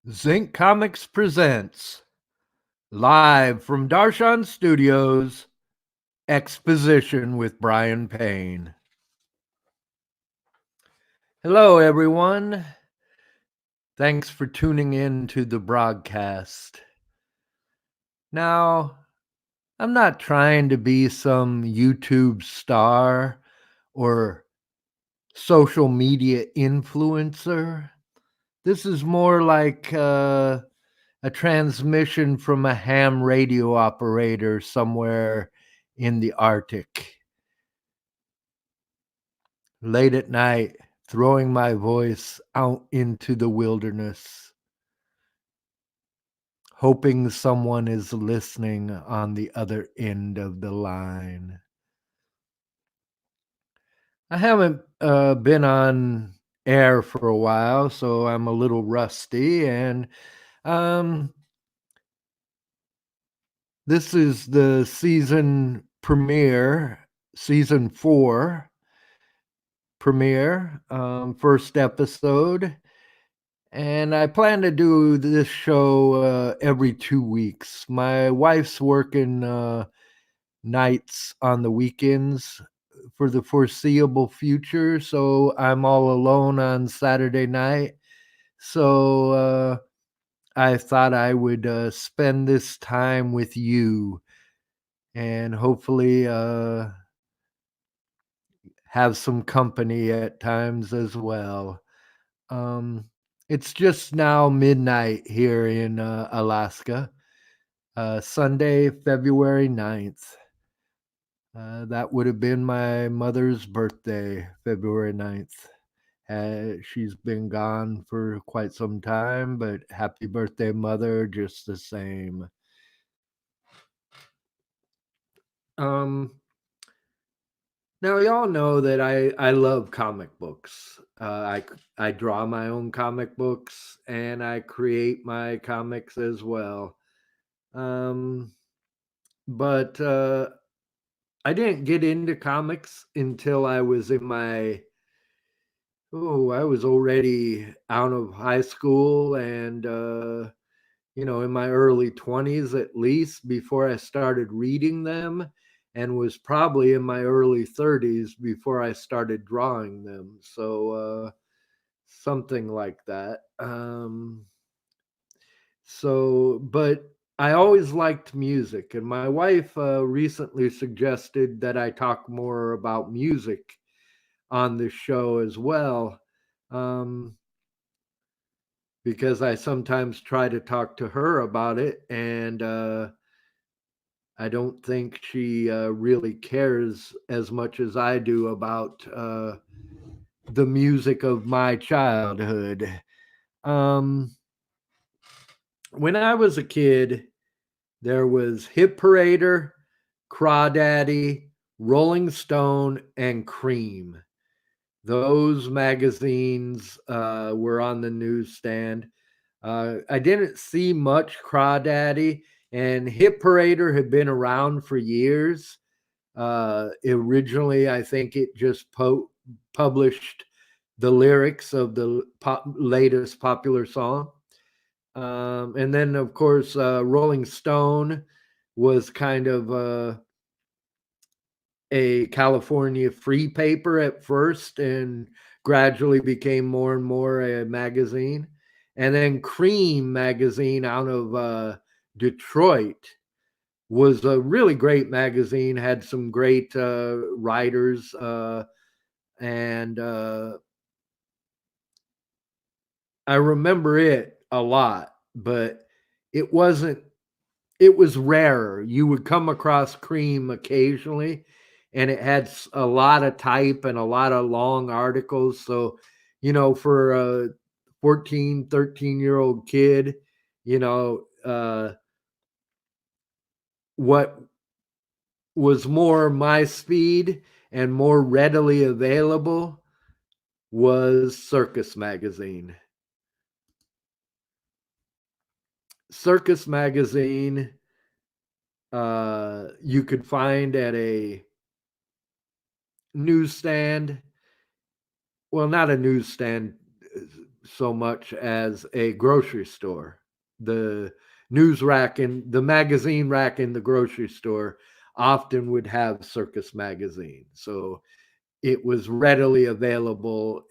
Zinc Comics presents, live from Darshan Studios, Exposition with Brian Payne. Hello, everyone. Thanks for tuning in to the broadcast. Now, I'm not trying to be some YouTube star or social media influencer. This is more like a transmission from a ham radio operator somewhere in the Arctic. Late at night, throwing my voice out into the wilderness, hoping someone is listening on the other end of the line. I haven't been on air for a while, so I'm a little rusty, and um, this is the season premiere, season 4 premiere, first episode. And I plan to do this show every 2 weeks. My wife's working nights on the weekends for the foreseeable future, so I'm all alone on Saturday night. So I thought I would spend this time with you and hopefully have some company at times as well. Um, it's just now midnight here in Alaska, Sunday, February 9th. That would have been my mother's birthday, February 9th. She's been gone for quite some time, but happy birthday, Mother, just the same. Um, Now, y'all know that I love comic books. I draw my own comic books and I create my comics as well. Um, but I didn't get into comics until I was in my I was already out of high school and in my early 20s at least before I started reading them, and was probably in my early 30s before I started drawing them. So something like that. But I always liked music, and my wife recently suggested that I talk more about music on this show as well. Um, because I sometimes try to talk to her about it, and I don't think she really cares as much as I do about the music of my childhood. Um, when I was a kid, there was Hit Parader, Crawdaddy, Rolling Stone, and Cream. Those magazines were on the newsstand. I didn't see much Crawdaddy, and Hit Parader had been around for years. Originally, I think it just published the lyrics of the latest popular song. And then, of course, Rolling Stone was kind of a California free paper at first and gradually became more and more a magazine. And then Cream magazine out of Detroit was a really great magazine, had some great writers, and I remember it a lot, but it wasn't, it was rarer. You would come across Cream occasionally, and it had a lot of type and a lot of long articles. So, for a 14, 13-year-old kid, what was more my speed and more readily available was Circus magazine. Circus magazine you could find at a newsstand. Well, not a newsstand. so much as a grocery store. The news rack and the magazine rack in the grocery store often would have Circus magazine. So it was readily available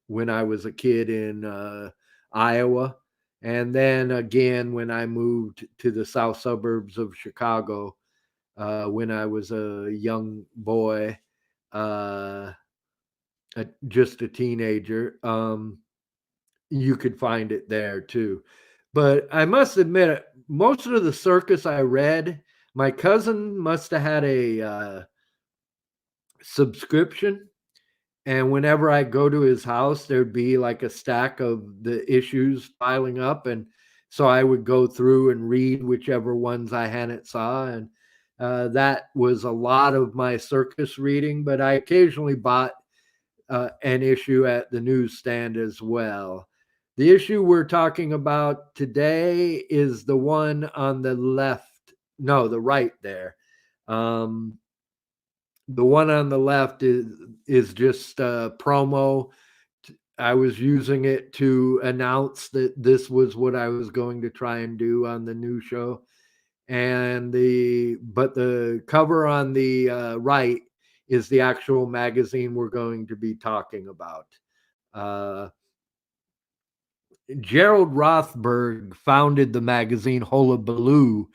when I was a kid in Iowa. And then again, when I moved to the south suburbs of Chicago, when I was a young boy, uh, just a teenager, you could find it there too. But I must admit, most of the Circus I read, my cousin must have had a subscription. And whenever I go to his house, there'd be like a stack of the issues piling up. And so I would go through and read whichever ones I hadn't saw. And that was a lot of my Circus reading, but I occasionally bought an issue at the newsstand as well. The issue we're talking about today is the one on the left, no, the right there. Um, the one on the left is just promo. I was using it to announce that this was what I was going to try and do on the new show. And the cover on the right is the actual magazine we're going to be talking about. Uh, Gerald Rothberg founded the magazine Hullabaloo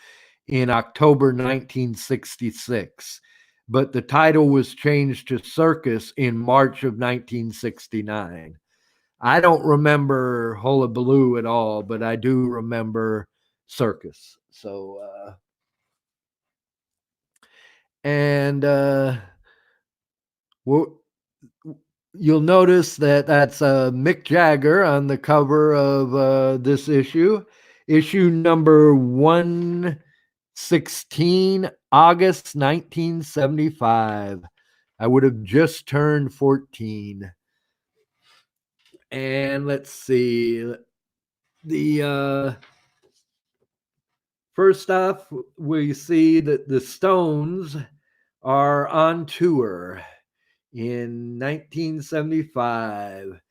in October 1966, but the title was changed to Circus in March of 1969. I don't remember Hullabaloo at all, but I do remember Circus. So, and we'll, you'll notice that that's Mick Jagger on the cover of this issue number 116, August 1975. I would have just turned 14. And let's see. The first off, we see that the Stones are on tour in 1975.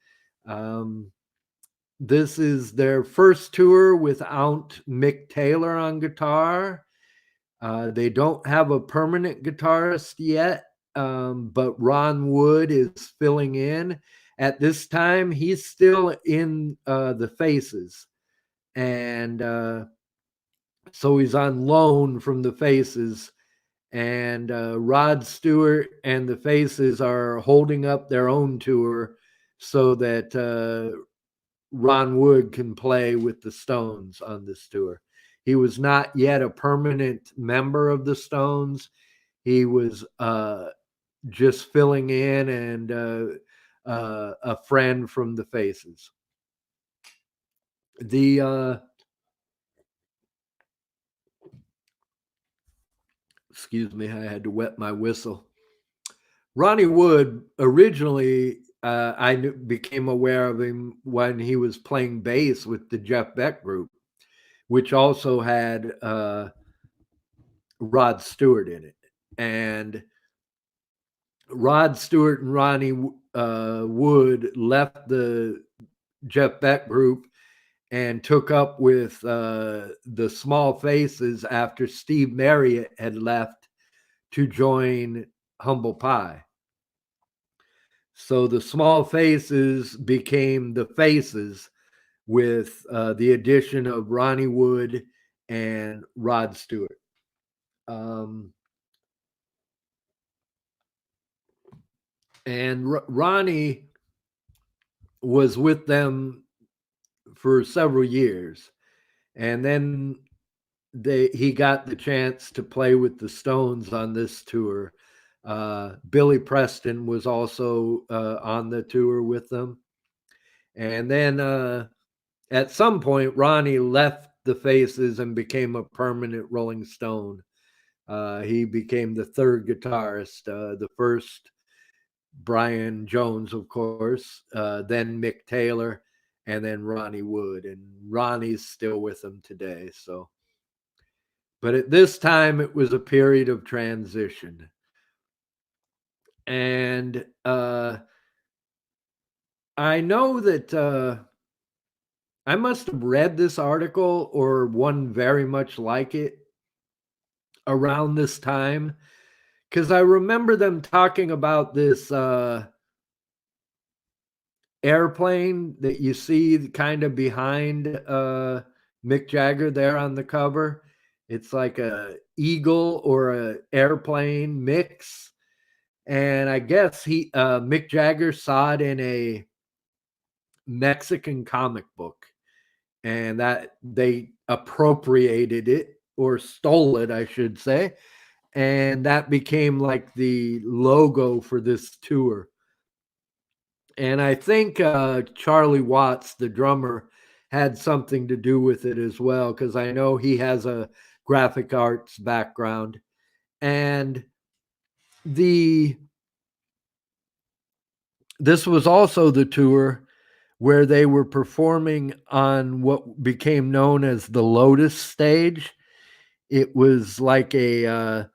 This is their first tour without Mick Taylor on guitar. They don't have a permanent guitarist yet, but Ron Wood is filling in. At this time, he's still in the Faces. And so he's on loan from the Faces. And Rod Stewart and the Faces are holding up their own tour so that Ron Wood can play with the Stones on this tour. He was not yet a permanent member of the Stones. He was just filling in and a friend from the Faces. Excuse me, I had to wet my whistle. Ronnie Wood originally, became aware of him when he was playing bass with the Jeff Beck group, which also had Rod Stewart in it. And Rod Stewart and Ronnie Wood left the Jeff Beck group and took up with the Small Faces after Steve Marriott had left to join Humble Pie. So the Small Faces became the Faces with the addition of Ronnie Wood and Rod Stewart. And Ronnie was with them for several years. And then he got the chance to play with the Stones on this tour. Billy Preston was also on the tour with them. And then at some point, Ronnie left the Faces and became a permanent Rolling Stone. He became the third guitarist. The first, Brian Jones, of course, then Mick Taylor, and then Ronnie Wood. And Ronnie's still with them today. So, but at this time, it was a period of transition. And I know that I must have read this article or one very much like it around this time because I remember them talking about this airplane that you see kind of behind Mick Jagger there on the cover. It's like a eagle or a airplane mix, and I guess he Mick Jagger saw it in a Mexican comic book, and that they appropriated it or stole it, I should say, and that became like the logo for this tour. And I think Charlie Watts, the drummer, had something to do with it as well, because I know he has a graphic arts background. And the this was also the tour where they were performing on what became known as the Lotus stage. It was like it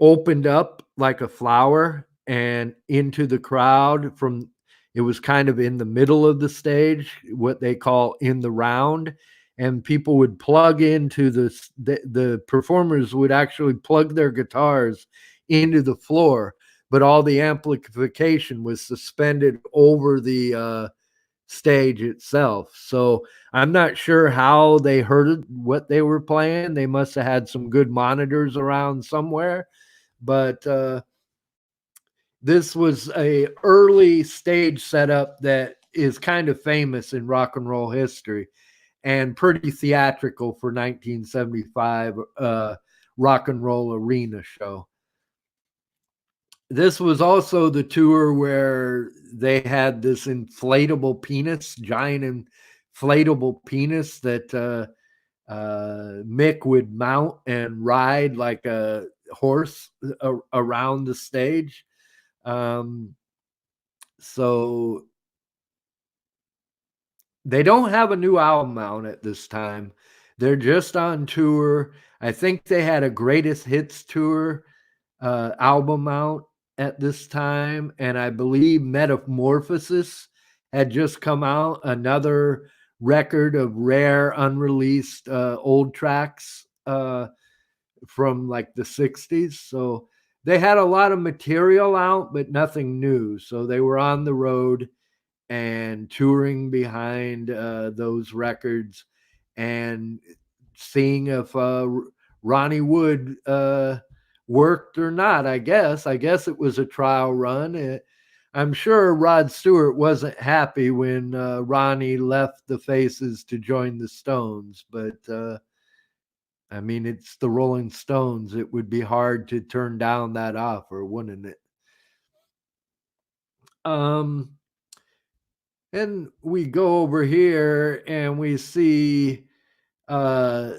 opened up like a flower and into the crowd from it was kind of in the middle of the stage, what they call in the round, and people would plug into the performers would actually plug their guitars into the floor, but all the amplification was suspended over the stage itself. So I'm not sure how they heard what they were playing. They must have had some good monitors around somewhere, but this was a early stage setup that is kind of famous in rock and roll history and pretty theatrical for 1975 rock and roll arena show. This was also the tour where they had this inflatable penis, giant inflatable penis that Mick would mount and ride like a horse around the stage. Um, so they don't have a new album out at this time. They're just on tour. I think they had a greatest hits tour album out at this time, and I believe Metamorphosis had just come out, another record of rare unreleased old tracks from like the 60s. So they had a lot of material out, but nothing new. So they were on the road and touring behind those records and seeing if Ronnie Wood worked or not. I guess it was a trial run. I'm sure Rod Stewart wasn't happy when Ronnie left the Faces to join the Stones, but I mean, it's the Rolling Stones. It would be hard to turn down that offer, wouldn't it? Um, and we go over here and we see uh,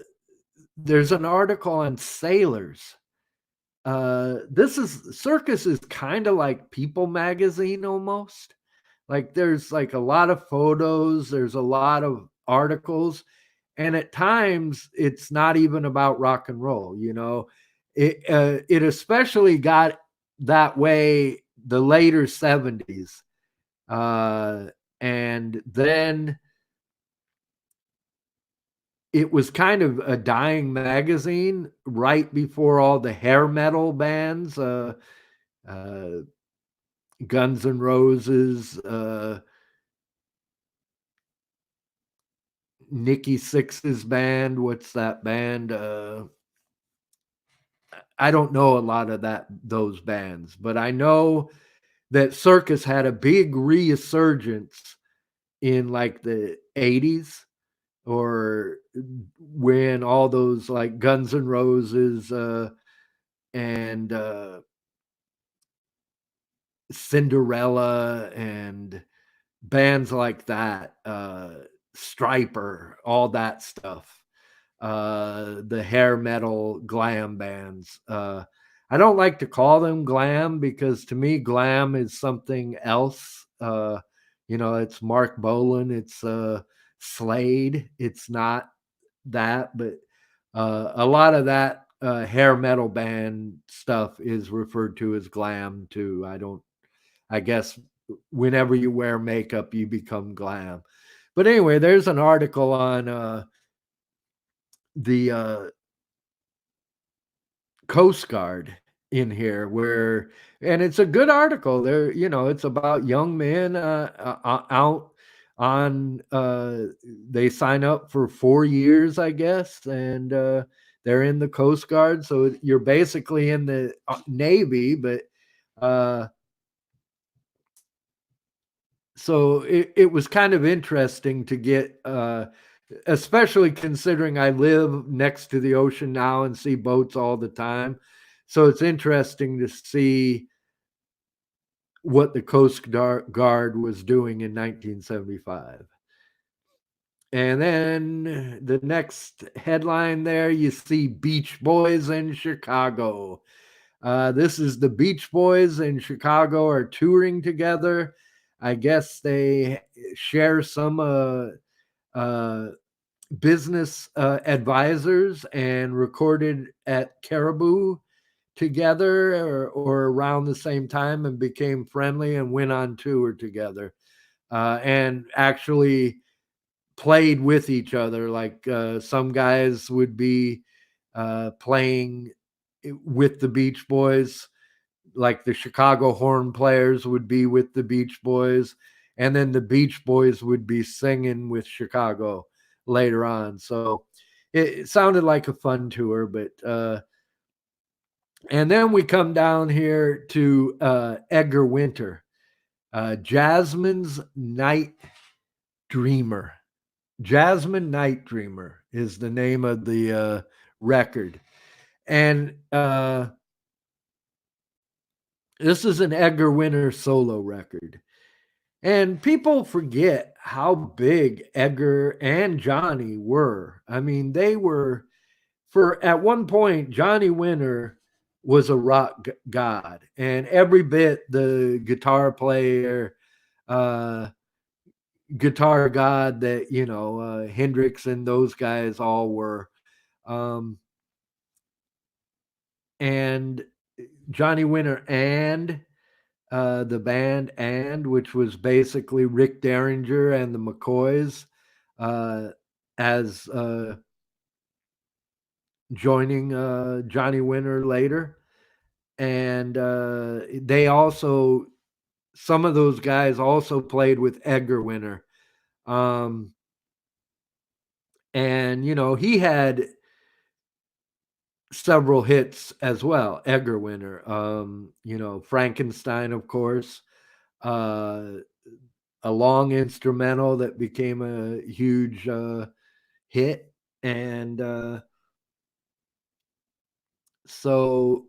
there's an article on sailors. This is Circus is kind of like People magazine almost. Like there's like a lot of photos, there's a lot of articles, and at times it's not even about rock and roll. It especially got that way the later 70s. Uh, and then it was kind of a dying magazine right before all the hair metal bands, uh, Guns N' Roses, Nikki Sixx's band. What's that band? I don't know a lot of those bands, but I know that Circus had a big resurgence in like the 80s or when all those like Guns N' Roses and Cinderella and bands like that, Striper, all that stuff. The hair metal glam bands. I don't like to call them glam because to me, glam is something else. It's Mark Bolan, it's Slade. It's not that, but a lot of that hair metal band stuff is referred to as glam too. I guess whenever you wear makeup, you become glam. But anyway, there's an article on the Coast Guard in here where, and it's a good article. There, it's about young men out on. They sign up for 4 years, I guess, and they're in the Coast Guard. So you're basically in the Navy, but uh, so it was kind of interesting to get, especially considering I live next to the ocean now and see boats all the time. So it's interesting to see what the Guard was doing in 1975. And then the next headline there, you see Beach Boys in Chicago. This is the Beach Boys in Chicago are touring together. I guess they share some uh, business advisors and recorded at Caribou together, or around the same time, and became friendly and went on tour together, and actually played with each other. Like some guys would be playing with the Beach Boys, like the Chicago horn players would be with the Beach Boys, and then the Beach Boys would be singing with Chicago later on. So it sounded like a fun tour, but and then we come down here to Edgar Winter, Jasmine's Night Dreamer. Jasmine Night Dreamer is the name of the record. And this is an Edgar Winter solo record. And people forget how big Edgar and Johnny were. I mean, they were, for at one point, Johnny Winter was a rock god, and every bit the guitar player, uh, guitar god that, Hendrix and those guys all were. Um, and Johnny Winter and the band, and which was basically Rick Derringer and the McCoys, uh, as joining Johnny Winter later. And they also, some of those guys also played with Edgar Winter. Um, and, he had several hits as well, Edgar Winter. Frankenstein, of course, uh, a long instrumental that became a huge hit. And so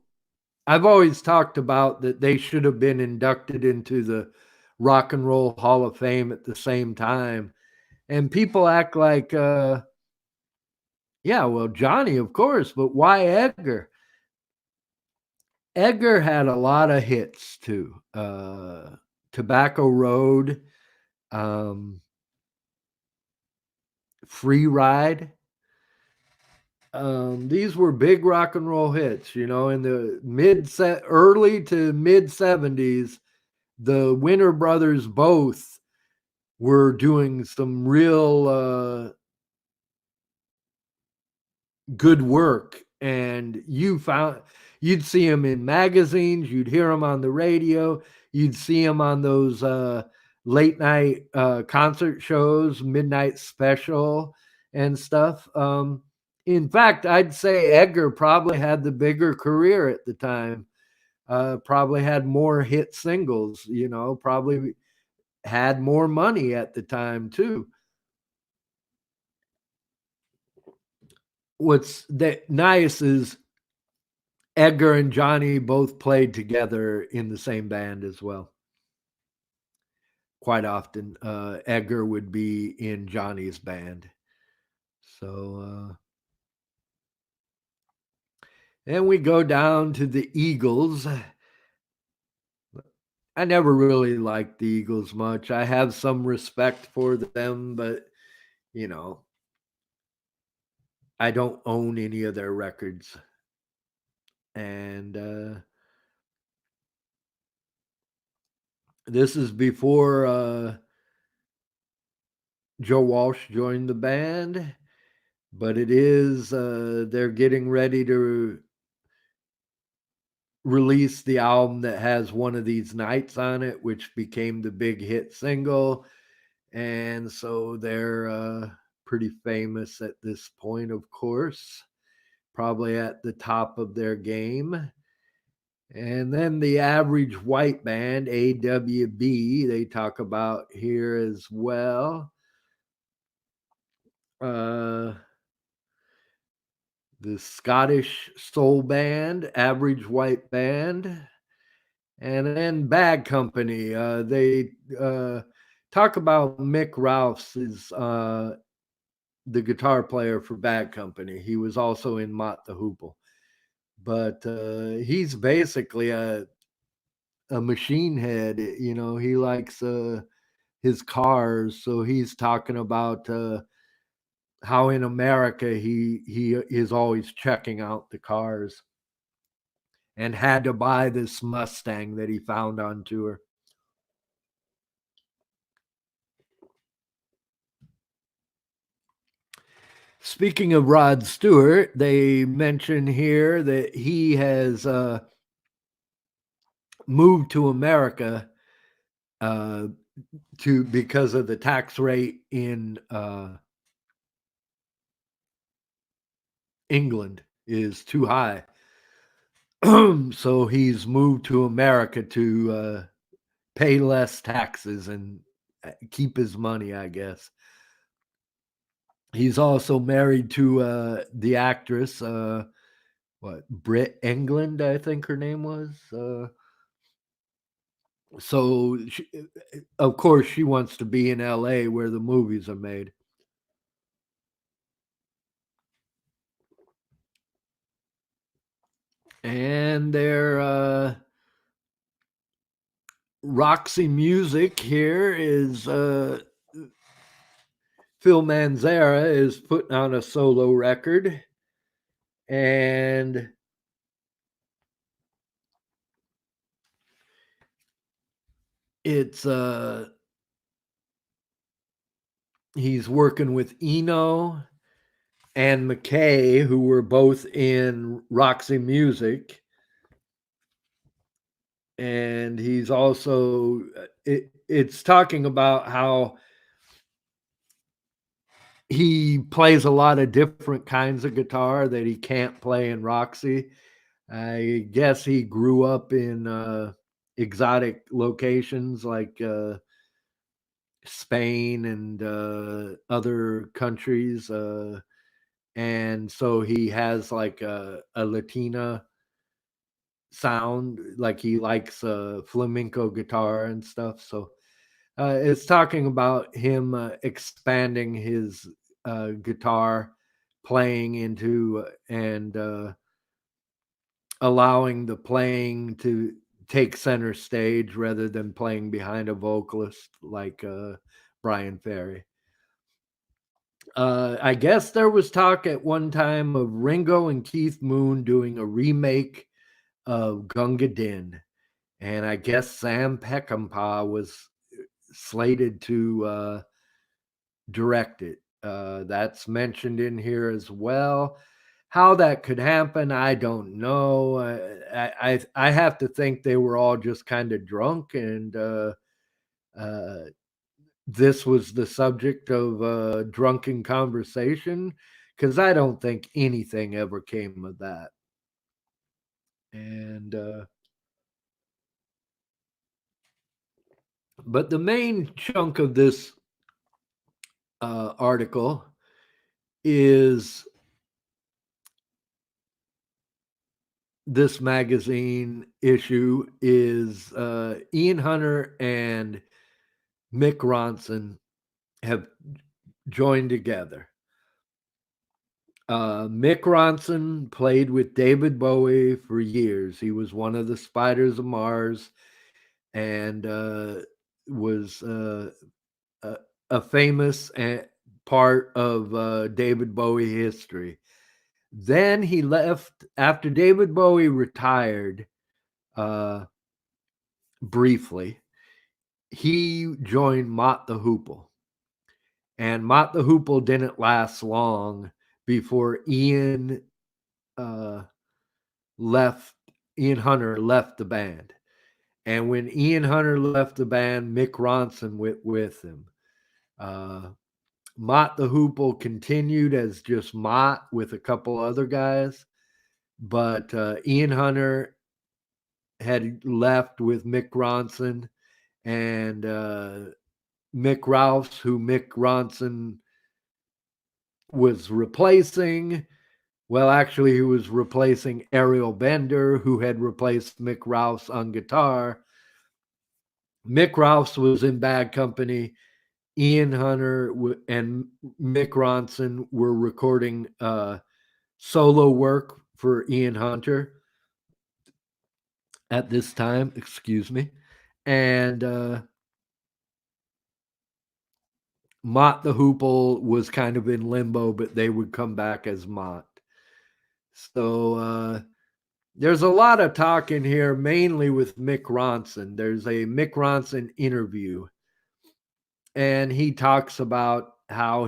I've always talked about that they should have been inducted into the Rock and Roll Hall of Fame at the same time. And people act like, yeah, well, Johnny, of course, but why Edgar? Edgar had a lot of hits too. Tobacco Road, um, Free Ride. These were big rock and roll hits, in the early to mid 70s. The Winter brothers both were doing some real good work, and you'd see them in magazines, you'd hear them on the radio, you'd see them on those late night concert shows, Midnight Special and stuff. In fact, I'd say Edgar probably had the bigger career at the time, probably had more hit singles, probably had more money at the time too. What's that nice is Edgar and Johnny both played together in the same band as well. Quite often, Edgar would be in Johnny's band. So, then we go down to the Eagles. I never really liked the Eagles much. I have some respect for them, but you know, I don't own any of their records. And this is before Joe Walsh joined the band, but it is they're getting ready to release the album that has One of These Nights on it, which became the big hit single. And so they're pretty famous at this point, of course, probably at the top of their game. And then the Average White Band, AWB, they talk about here as well. Uh, the Scottish soul band, Average White Band, and then Bad Company. They talk about Mick Ralphs is the guitar player for Bad Company. He was also in Mott the Hoople, but he's basically a machine head. You know, he likes his cars, so he's talking about how in America he is always checking out the cars and had to buy this Mustang that he found on tour. Speaking of Rod Stewart, they mention here that he has moved to America uh, to because of the tax rate in England is too high. So he's moved to America to pay less taxes and keep his money, I guess. He's also married to the actress, what, Britt England, I think her name was. So, of course, she wants to be in LA where the movies are made. And their Roxy Music here is Phil Manzara is putting on a solo record, and it's he's working with Eno and McKay, who were both in Roxy Music. And he's also it's talking about how he plays a lot of different kinds of guitar that he can't play in Roxy. I guess he grew up in exotic locations like Spain and other countries, and so he has like a Latina sound, like he likes flamenco guitar and stuff. So it's talking about him expanding his guitar playing into and allowing the playing to take center stage rather than playing behind a vocalist like Brian Ferry. I guess there was talk at one time of Ringo and Keith Moon doing a remake of Gunga Din, and I guess Sam Peckinpah was slated to direct it. That's mentioned in here as well. How that could happen, I don't know. I have to think they were all just kind of drunk, and uh, this was the subject of a drunken conversation, because I don't think anything ever came of that. And but the main chunk of this article is this magazine issue is Ian Hunter and Mick Ronson have joined together. Mick Ronson played with David Bowie for years. He was one of the Spiders of Mars and was a famous part of David Bowie history. Then he left after David Bowie retired briefly. He joined Mott the Hoople. And Mott the Hoople didn't last long before uh, left. Ian Hunter left the band. And when Ian Hunter left the band, Mick Ronson went with him. Uh, Mott the Hoople continued as just Mott with a couple other guys, but Ian Hunter had left with Mick Ronson and Mick Rouse, who Mick Ronson was replacing. Well, actually, he was replacing Ariel Bender, who had replaced Mick Rouse on guitar. Mick Rouse was in bad company. Ian Hunter and Mick Ronson were recording solo work for Ian Hunter at this time, excuse me. And Mott the Hoople was kind of in limbo, but they would come back as Mott. So there's a lot of talk in here, mainly with Mick Ronson. There's a Mick Ronson interview, and he talks about how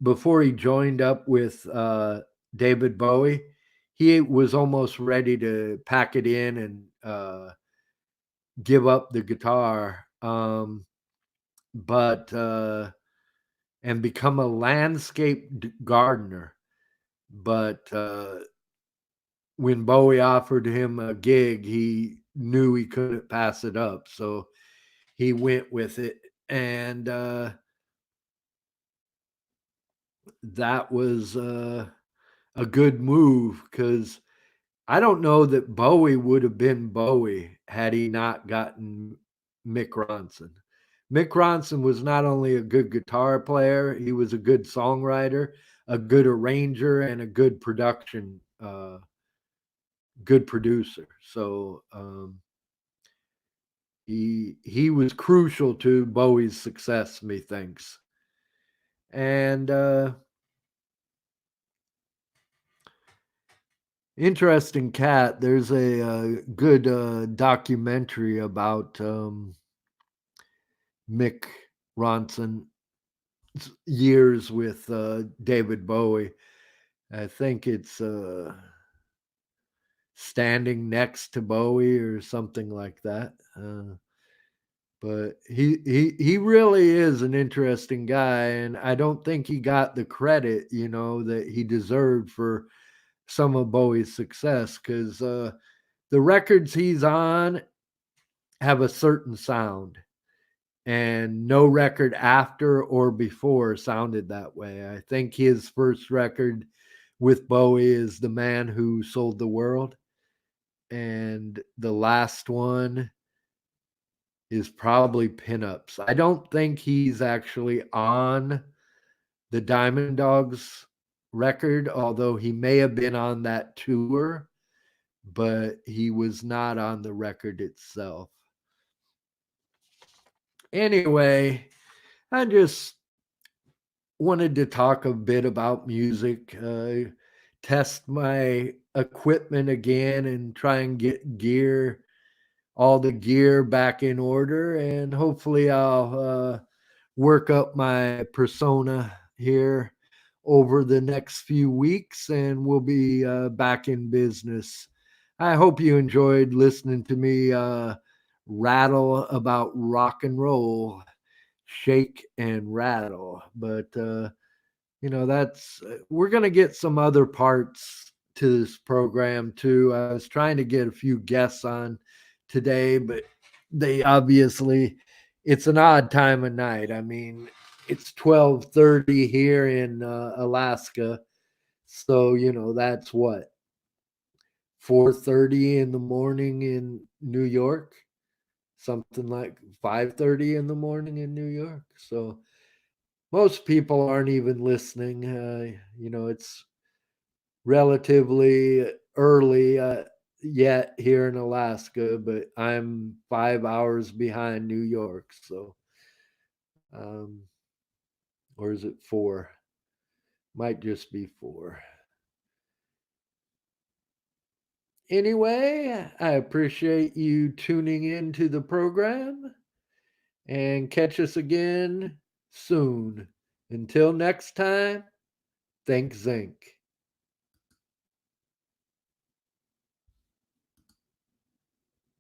before he joined up with David Bowie, he was almost ready to pack it in and give up the guitar, but and become a landscape gardener. But when Bowie offered him a gig, he knew he couldn't pass it up, so he went with it, and that was a good move because I don't know that Bowie would have been Bowie had he not gotten Mick Ronson. Mick Ronson was not only a good guitar player, he was a good songwriter, a good arranger, and a good producer. So he was crucial to Bowie's success, methinks. And interesting cat. There's a good documentary about Mick Ronson years with David Bowie. I think it's Standing Next to Bowie or something like that. But he really is an interesting guy, and I don't think he got the credit, that he deserved for some of Bowie's success, because the records he's on have a certain sound, and no record after or before sounded that way. I think his first record with Bowie is The Man Who Sold the World, and the last one is probably Pinups. I don't think he's actually on the Diamond Dogs record, although he may have been on that tour, but he was not on the record itself. Anyway, I just wanted to talk a bit about music, test my equipment again, and try and get all the gear back in order, and hopefully I'll work up my persona here over the next few weeks, and we'll be back in business. I hope you enjoyed listening to me rattle about rock and roll, shake and rattle. But that's we're going to get some other parts to this program too. I was trying to get a few guests on today, but they obviously, it's an odd time of night. I mean, it's 12:30 here in Alaska, so that's what, 4:30 in the morning in New York, something like 5:30 in the morning in New York. So most people aren't even listening. It's relatively early yet here in Alaska, but I'm 5 hours behind New York. So, um, or is it four? Might just be four. Anyway, I appreciate you tuning in to the program, and catch us again soon. Until next time, think Zinc.